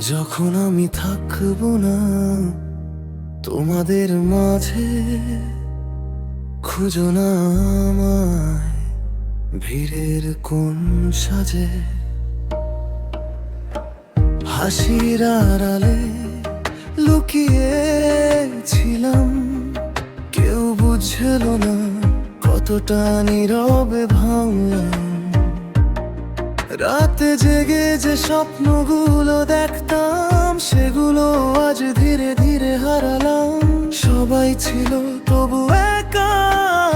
যখন আমি থাকবো না তোমাদের মাঝে, খুঁজো না আমায় ভিড়ের কোন সাজে। হাসির আড়ালে লুকিয়েছিলাম, কেউ বুঝল না কতটা নীরবে ভাঙলাম। রাতে জেগে যে স্বপ্নগুলো দেখতাম, সেগুলো আজ ধীরে ধীরে হারালাম। সবাই ছিল তবু একা,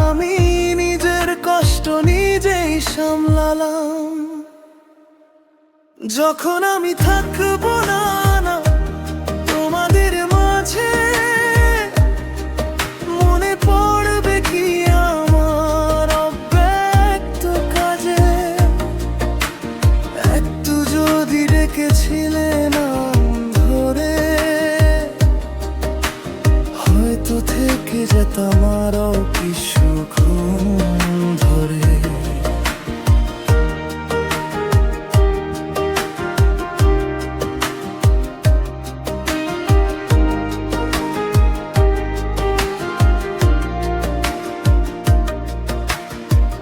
আমি নিজের কষ্ট নিজেই সামলালাম। যখন আমি থাকবো না তোমাদের মাঝে, মনে পড়বে কি আমার অব্যক্ত কাজে। একটু যদি রেখেছিলে নাম ধরে, হয়তো থেকে যেতাম আরো কিছুক্ষণ ধরে।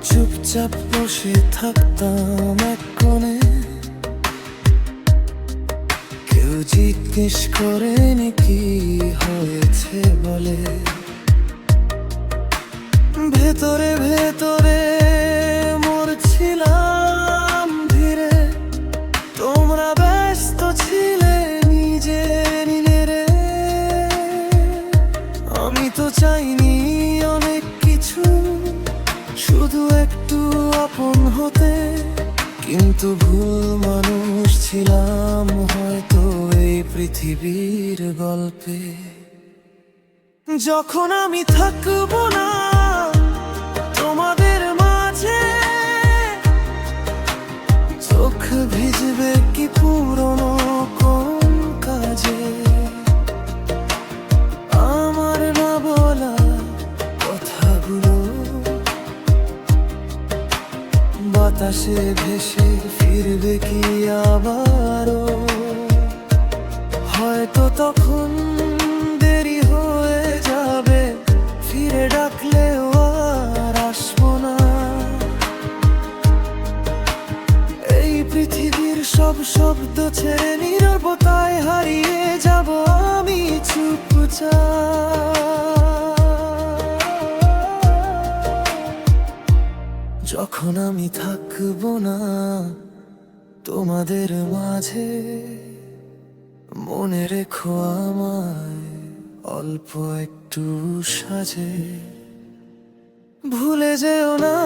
চুপচাপ বসে থাকতাম এক কোণে, কেউ জিজ্ঞেস করেনি কি হয়েছে বলে। ভেতরে ভেতরে মরছিলাম ধীরে, তোমরা ব্যস্ত ছিলে নিজে নিলে। আমি তো চাইনি অনেক কিছু, শুধু একটু আপন হতে, কিন্তু ভুল মানুষ ছিলাম হয়তো এই পৃথিবীর গল্পে। যখন আমি থাকবো না তোমাদের মাঝে, চোখ ভিজবে কি পুরনো কোন কাজে। আমার না বলা কথাগুলো বাতাসে ভেসে ফিরবে কি আবারও। হয়তো তখন দেরি হয়ে যাবে, ফিরে ডাকলেও আর আসবো না। এই পৃথিবীর সব শব্দ ছেড়ে নীরবতায় হারিয়ে যাব আমি চুপচাপ। যখন আমি থাকবো না তোমাদের মাঝে, মনে রেখো আমায় অল্প একটু সাজে। ভুলে যেও না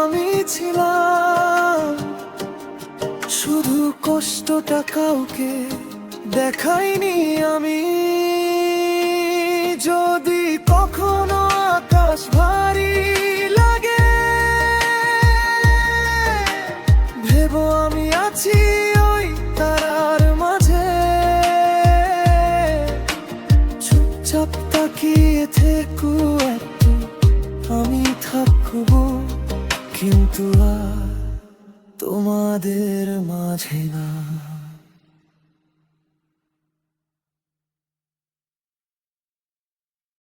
আমি ছিলাম, শুধু কষ্টটা কাউকে দেখাইনি আমি। যদি কখনো আকাশ ভারী লাগে, ভেবো আমি আছি।